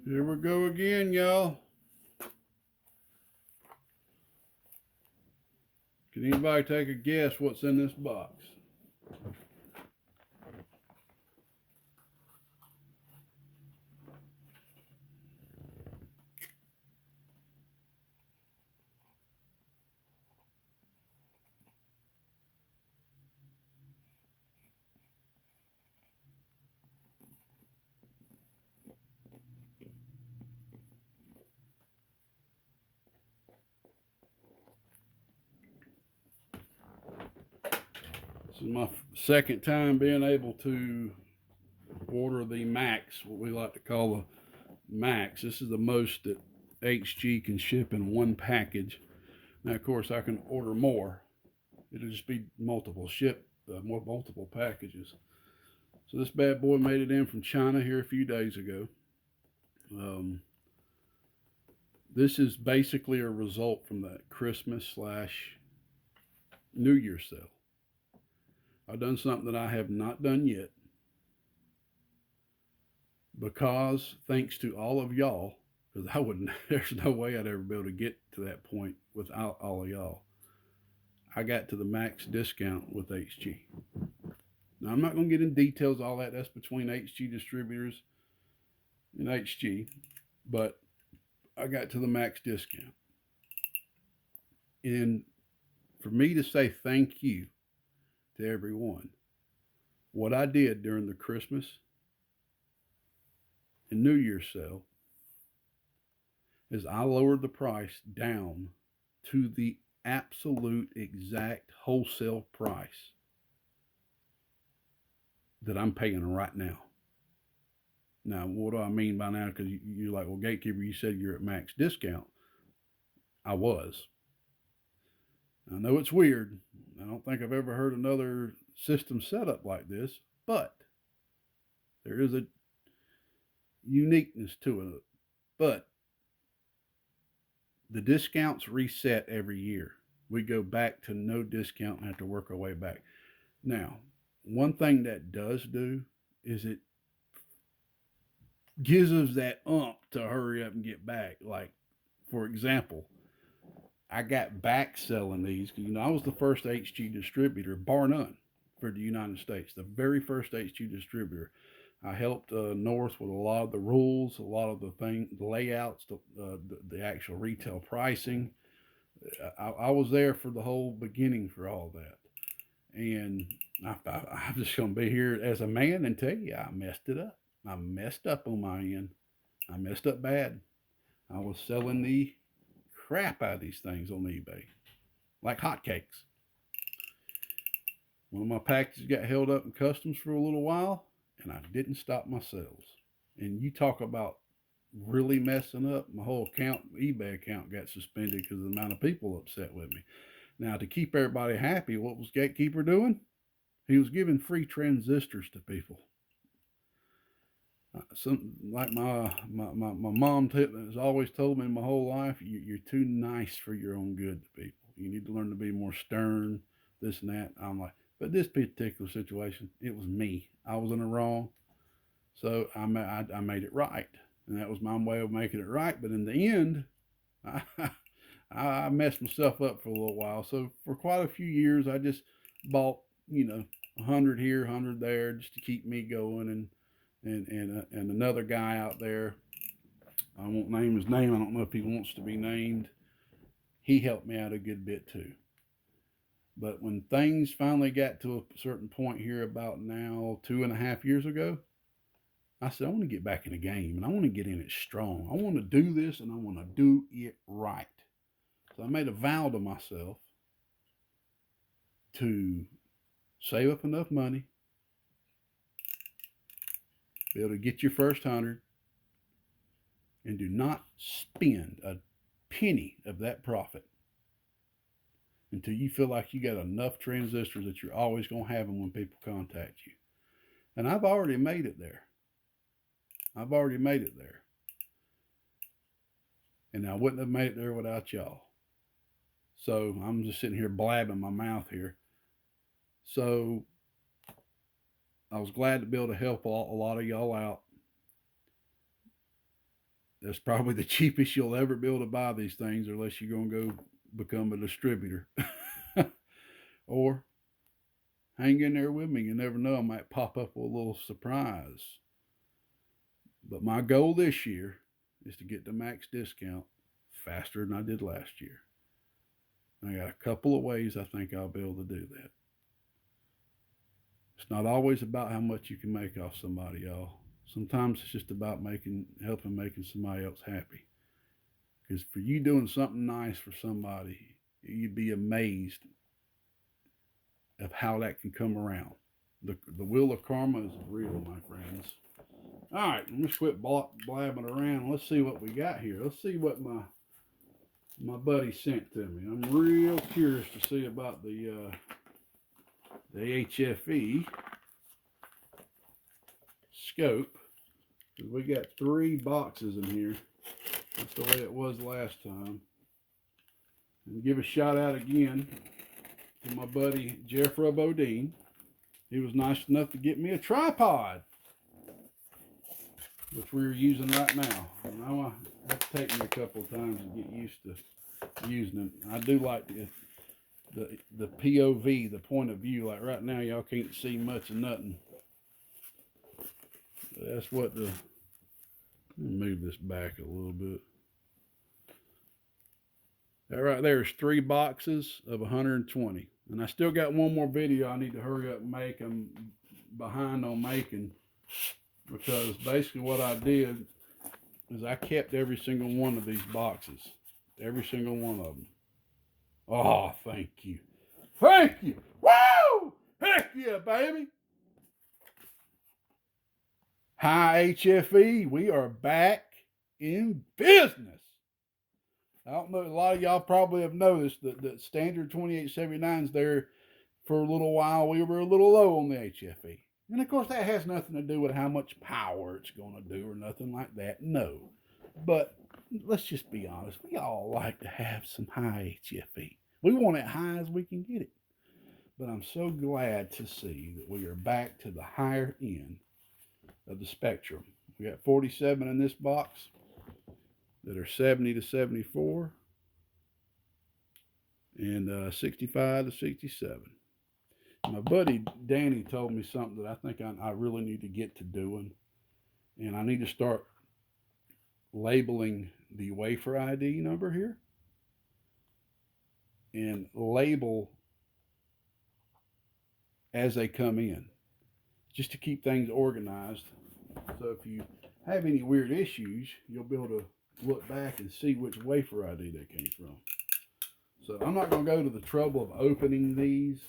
Here we go again, y'all. Can anybody take a guess what's in this box? This is my second time being able to order the max, what we like to call the max. This is the most that HG can ship in one package. Now, of course, I can order more. It'll just be multiple multiple packages. So this bad boy made it in from China here a few days ago. This is basically a result from that Christmas/New Year sale. I've done something that I have not done yet because, thanks to all of y'all, because I wouldn't, there's no way I'd ever be able to get to that point without all of y'all. I got to the max discount with HG. Now, I'm not going to get in details, all that. That's between HG distributors and HG, but I got to the max discount. And for me to say thank you to everyone, what I did during the Christmas and New Year's sale is I lowered the price down to the absolute exact wholesale price that I'm paying right now. Now, what do I mean by now? Because you're like, well, Gatekeeper, you said you're at max discount. I was. I know it's weird. I don't think I've ever heard another system set up like this, but there is a uniqueness to it. But the discounts reset every year. We go back to no discount and have to work our way back. Now, one thing that does do is it gives us that to hurry up and get back. Like, for example, I got back selling these because I was the first HG distributor, bar none, for the United States. The very first HG distributor. I helped North with a lot of the rules, a lot of the layouts, the actual retail pricing. I was there for the whole beginning for all that, and I'm just going to be here as a man and tell you I messed it up. I messed up on my end. I messed up bad. I was selling the crap out of these things on eBay like hotcakes. One of my packages got held up in customs for a little while, and I didn't stop my sales. And you talk about really messing up, my whole eBay account got suspended because of the amount of people upset with me. Now, to keep everybody happy, what was Gatekeeper doing? He was giving free transistors to people. Some like my mom has always told me my whole life, you're too nice for your own good to people. You need to learn to be more stern, this and that. I'm like, but this particular situation, it was me. I was in the wrong, so I made it right, and that was my way of making it right. But in the end, I, I messed myself up for a little while. So for quite a few years, I just bought 100 here, 100 there, just to keep me going, and another guy out there, I won't name his name. I don't know if he wants to be named. He helped me out a good bit too. But when things finally got to a certain point here, about now 2.5 years ago, I said, I want to get back in the game and I want to get in it strong. I want to do this and I want to do it right. So I made a vow to myself to save up enough money, be able to get your first 100, and do not spend a penny of that profit until you feel like you got enough transistors that you're always going to have them when people contact you. And I've already made it there. I've already made it there. And I wouldn't have made it there without y'all. So I'm just sitting here blabbing my mouth here. So I was glad to be able to help a lot of y'all out. that's probably the cheapest you'll ever be able to buy these things, unless you're going to go become a distributor. Or hang in there with me. You never know, I might pop up with a little surprise. But my goal this year is to get the max discount faster than I did last year. And I got a couple of ways I think I'll be able to do that. It's not always about how much you can make off somebody, y'all. Sometimes it's just about helping making somebody else happy. Because for you doing something nice for somebody, you'd be amazed of how that can come around. The wheel of karma is real, my friends. All right, let's quit blabbing around. Let's see what we got here. Let's see what my buddy sent to me. I'm real curious to see about the HFE scope. We got 3 boxes in here. That's the way it was last time. And give a shout out again to my buddy Jeffro Bodine. He was nice enough to get me a tripod, which we're using right now. And I want to take me a couple of times to get used to using it. I do like the POV, the point of view. Like right now, y'all can't see much of nothing. That's what the... Let me move this back a little bit. That right there is 3 boxes of 120. And I still got one more video I need to hurry up and make. I'm behind on making, because basically what I did is I kept every single one of these boxes. Every single one of them. Oh, thank you. Thank you. Woo! Heck yeah, baby. Hi, HFE. We are back in business. I don't know, a lot of y'all probably have noticed that the standard 2879s there for a little while, we were a little low on the HFE. And of course, that has nothing to do with how much power it's going to do or nothing like that. No. But let's just be honest. We all like to have some high HFE. We want it high as we can get it. But I'm so glad to see that we are back to the higher end of the spectrum. We got 47 in this box that are 70 to 74 and 65 to 67. My buddy Danny told me something that I think I really need to get to doing, and I need to start labeling the wafer ID number here and label as they come in, just to keep things organized. So if you have any weird issues, you'll be able to look back and see which wafer ID they came from. So I'm not going to go to the trouble of opening these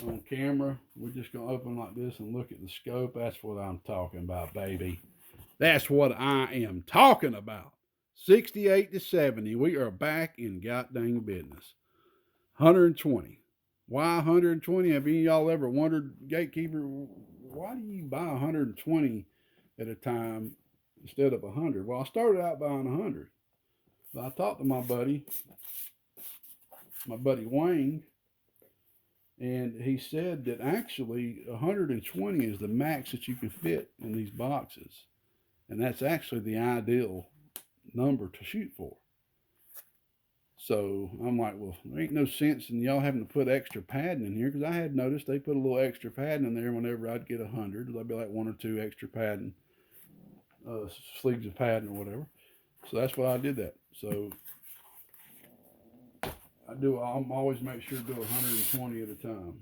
on camera. We're just going to open like this and look at the scope. That's what I'm talking about, baby. That's what I am talking about. 68 to 70. We are back in goddamn business. 120. Why 120? Have any of y'all ever wondered, Gatekeeper, why do you buy 120 at a time instead of 100? Well, I started out buying 100. But I talked to my buddy Wayne, and he said that actually 120 is the max that you can fit in these boxes. And that's actually the ideal number to shoot for. So I'm like, well, there ain't no sense in y'all having to put extra padding in here, because I had noticed they put a little extra padding in there whenever I'd get 100. There'd be like 1 or 2 extra padding, sleeves of padding or whatever. So that's why I did that. So I'm always make sure to do 120 at a time.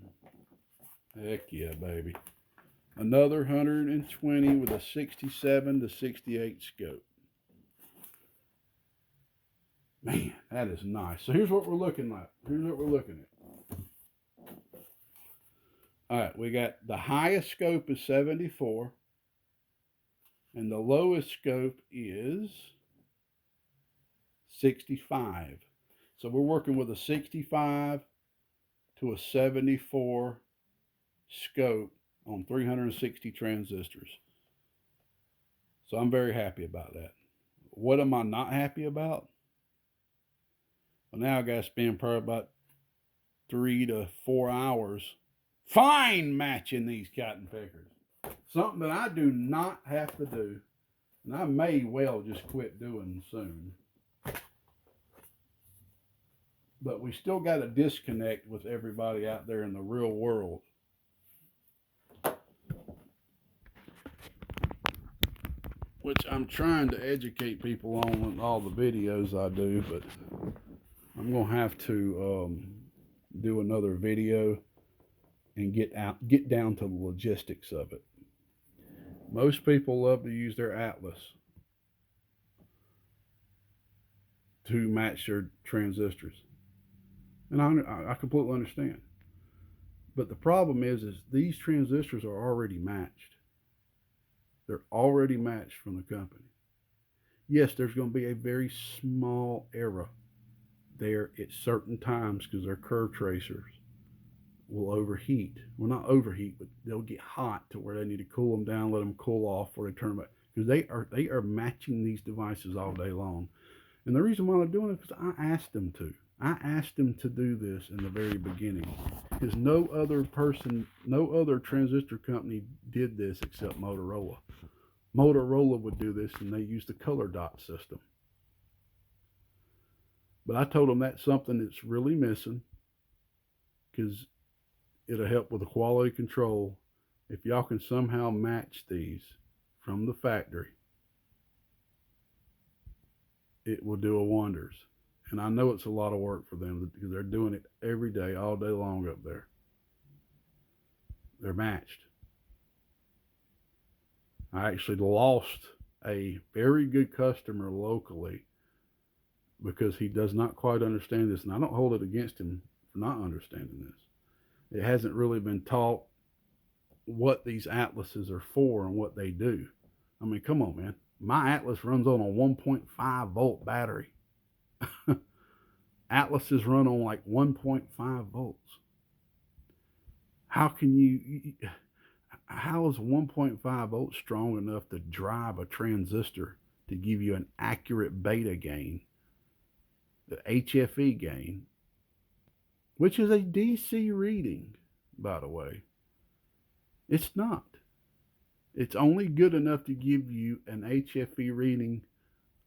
Heck yeah, baby. Another 120 with a 67 to 68 scope. Man, that is nice. So here's what we're looking at. All right, we got the highest scope is 74, and the lowest scope is 65. So we're working with a 65 to a 74 scope on 360 transistors. So I'm very happy about that. What am I not happy about? Well, now I got to spend probably about 3 to 4 hours fine matching these cotton pickers. Something that I do not have to do And I may well just quit doing soon. But we still got to disconnect with everybody out there in the real world. Which I'm trying to educate people on with all the videos I do, but I'm gonna have to do another video and get down to the logistics of it. Most people love to use their atlas to match their transistors, and I completely understand. But the problem is these transistors are already matched. They're already matched from the company. Yes, there's going to be a very small error there at certain times because their curve tracers will overheat. Well, not overheat, but they'll get hot to where they need to cool them down, let them cool off before they turn them back. Because they are matching these devices all day long. And the reason why they're doing it is because I asked them to. I asked them to do this in the very beginning. Because no other transistor company did this except Motorola. Motorola would do this and they use the color dot system. But I told them that's something that's really missing because it'll help with the quality control. If y'all can somehow match these from the factory, it will do wonders. And I know it's a lot of work for them because they're doing it every day, all day long up there. They're matched. I actually lost a very good customer locally because he does not quite understand this. And I don't hold it against him for not understanding this. It hasn't really been taught what these atlases are for and what they do. I mean, come on, man. My atlas runs on a 1.5 volt battery. Atlases run on like 1.5 volts. How can you, how is 1.5 volts strong enough to drive a transistor to give you an accurate beta gain, the HFE gain, which is a DC reading, by the way? It's not. It's only good enough to give you an HFE reading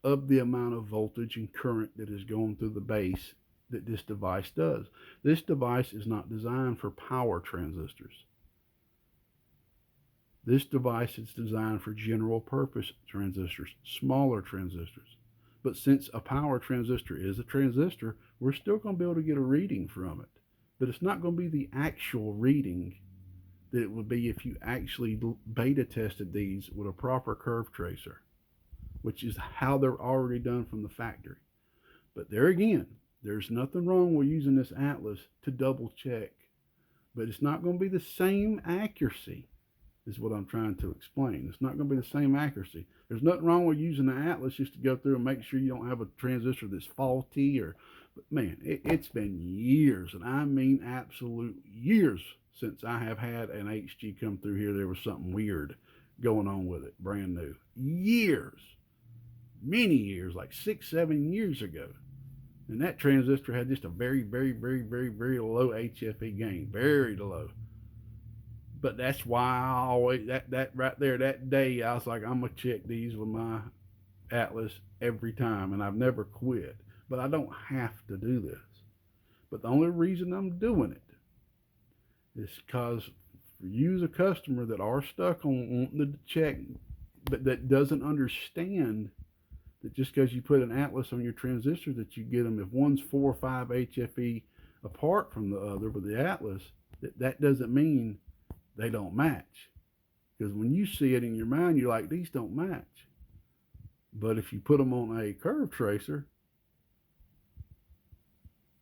of the amount of voltage and current that is going through the base that this device does. This device is not designed for power transistors. This device is designed for general purpose transistors, smaller transistors. But since a power transistor is a transistor, we're still going to be able to get a reading from it. But it's not going to be the actual reading that it would be if you actually beta tested these with a proper curve tracer, which is how they're already done from the factory. But there again, there's nothing wrong with using this atlas to double check, but it's not going to be the same accuracy, is what I'm trying to explain. It's not going to be the same accuracy. There's nothing wrong with using the atlas just to go through and make sure you don't have a transistor that's faulty but man, it's been years, and I mean absolute years since I have had an HG come through here. There was something weird going on with it, brand new. Years, many years, like 6-7 years ago. And that transistor had just a very, very, very, very, very low HFE gain, very low. But that's why I always, that right there, that day, I was like, I'm gonna check these with my atlas every time, and I've never quit. But I don't have to do this. But the only reason I'm doing it is because for you as a customer that are stuck on wanting to check, but that doesn't understand that just because you put an atlas on your transistor that you get them, if one's 4 or 5 HFE apart from the other with the atlas, that doesn't mean they don't match. Because when you see it in your mind, you're like, these don't match. But if you put them on a curve tracer,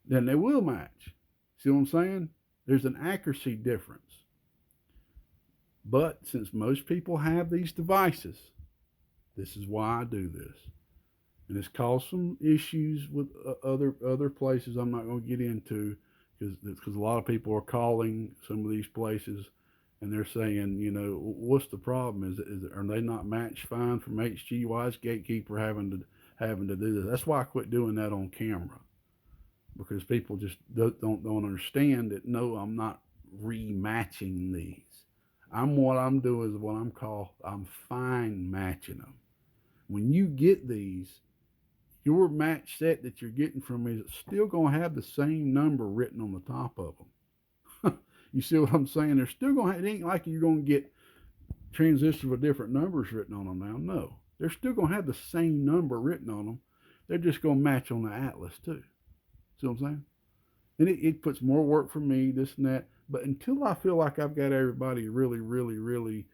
then they will match. See what I'm saying? There's an accuracy difference. But since most people have these devices, this is why I do this. And it's caused some issues with other places I'm not going to get into because a lot of people are calling some of these places and they're saying, you know, what's the problem? Are they not matched fine from HG? Why is Gatekeeper having to do this? That's why I quit doing that on camera, because people just don't understand that. No, I'm not rematching these. What I'm doing is what I'm fine matching them. When you get these, your match set that you're getting from me is still going to have the same number written on the top of them. You see what I'm saying? They're still going to, it ain't like you're going to get transistors with different numbers written on them now. No. They're still going to have the same number written on them. They're just going to match on the atlas too. See what I'm saying? And it puts more work for me, this and that. But until I feel like I've got everybody really, really, really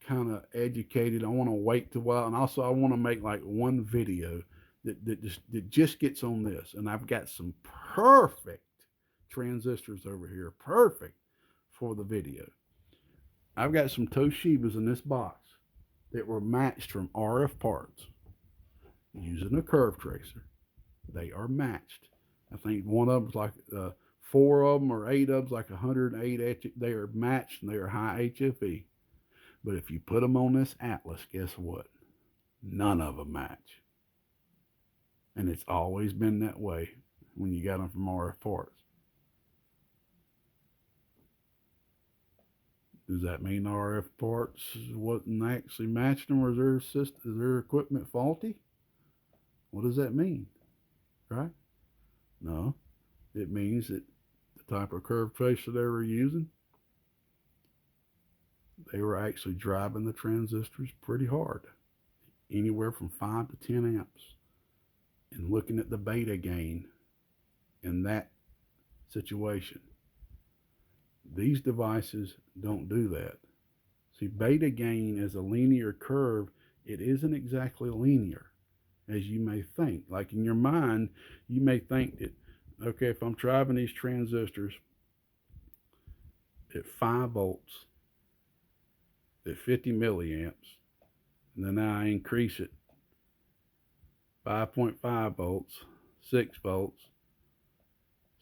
kind of educated, I want to wait a while. And also, I want to make like one video that just gets on this. And I've got some perfect transistors over here, perfect for the video. I've got some Toshibas in this box that were matched from RF parts using a curve tracer. They are matched. I think one of them's like 4 of them or 8 of them's like 108. They are matched and they are high HFE. But if you put them on this atlas, guess what? None of them match. And it's always been that way when you got them from RF parts. Does that mean RF parts wasn't actually matching them, or is their equipment faulty? What does that mean? Right? No. It means that the type of curve tracer they were using, they were actually driving the transistors pretty hard, anywhere from 5 to 10 amps. And looking at the beta gain in that situation, these devices don't do that. See, beta gain is a linear curve. It isn't exactly linear, as you may think. Like in your mind, you may think that, okay, if I'm driving these transistors at 5 volts, at 50 milliamps, and then I increase it 5.5 volts, 6 volts,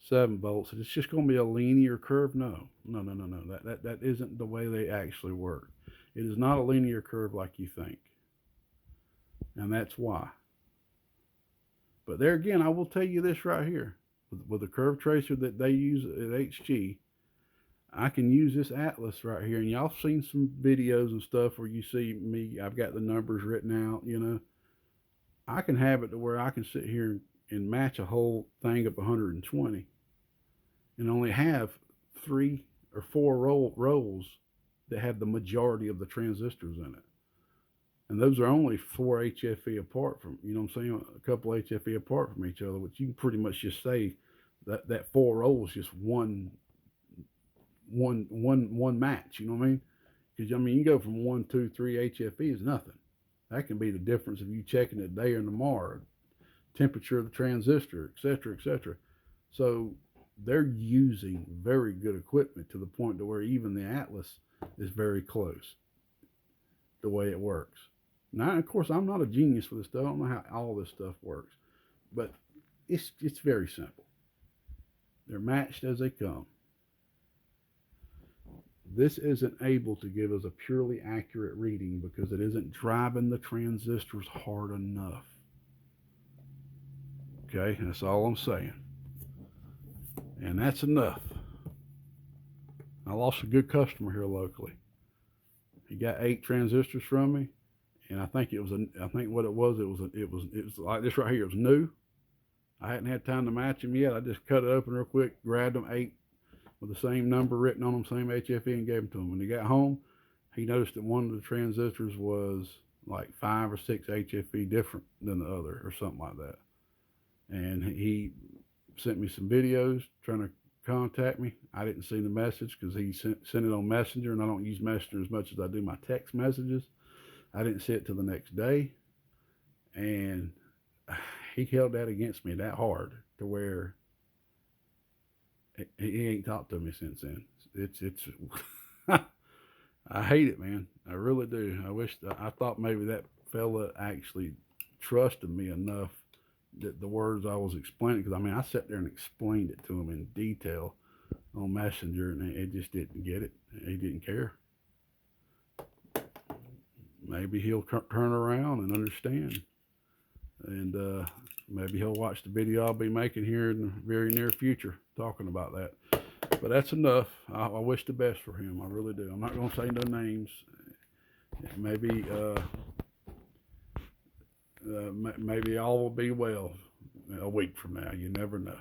7 volts, it's just going to be a linear curve. No. That isn't the way they actually work. It is not a linear curve like you think. And that's why. But there again, I will tell you this right here. With the curve tracer that they use at HG, I can use this atlas right here. And y'all seen some videos and stuff where you see me, I've got the numbers written out, you know. I can have it to where I can sit here and match a whole thing up 120 and only have 3 or 4 rows that have the majority of the transistors in it. And those are only 4 HFE apart from, you know what I'm saying, a couple HFE apart from each other, which you can pretty much just say that 4 rows just one match, you know what I mean? Because, I mean, you go from 1, 2, 3 HFE is nothing. That can be the difference of you checking it day or tomorrow, temperature of the transistor, etc., etc. So they're using very good equipment to the point to where even the atlas is very close the way it works. Now, of course, I'm not a genius for this stuff. I don't know how all this stuff works, but it's very simple. They're matched as they come. This isn't able to give us a purely accurate reading because it isn't driving the transistors hard enough. Okay, that's all I'm saying. And that's enough. I lost a good customer here locally. He got 8 transistors from me, and I think what it was like this right here. It was new. I hadn't had time to match them yet. I just cut it open real quick, grabbed them 8 with the same number written on them, same HFE, and gave them to him. When he got home, he noticed that one of the transistors was like 5 or 6 HFE different than the other, or something like that. And he sent me some videos trying to contact me. I didn't see the message because he sent it on Messenger, and I don't use Messenger as much as I do my text messages. I didn't see it till the next day, and he held that against me that hard to where he ain't talked to me since then. It's I hate it, man. I really do. I thought maybe that fella actually trusted me enough that the words I was explaining, because I mean I sat there and explained it to him in detail on Messenger, and it just didn't get it. He didn't care. Maybe he'll turn around and understand, and maybe he'll watch the video I'll be making here in the very near future talking about that. But that's enough. I wish the best for him. I really do. I'm not going to say no names. Maybe, I don't know. Maybe he'll turn around and understand. And maybe he'll watch the video I'll be making here in the very near future talking about that. But that's enough. I wish the best for him. I really do. I'm not going to say no names. Maybe, I don't know. Maybe he'll turn around and understand. Maybe all will be well a week from now. You never know.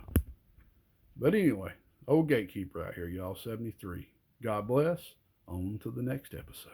But anyway, old gatekeeper out here, y'all, 73. God bless. On to the next episode.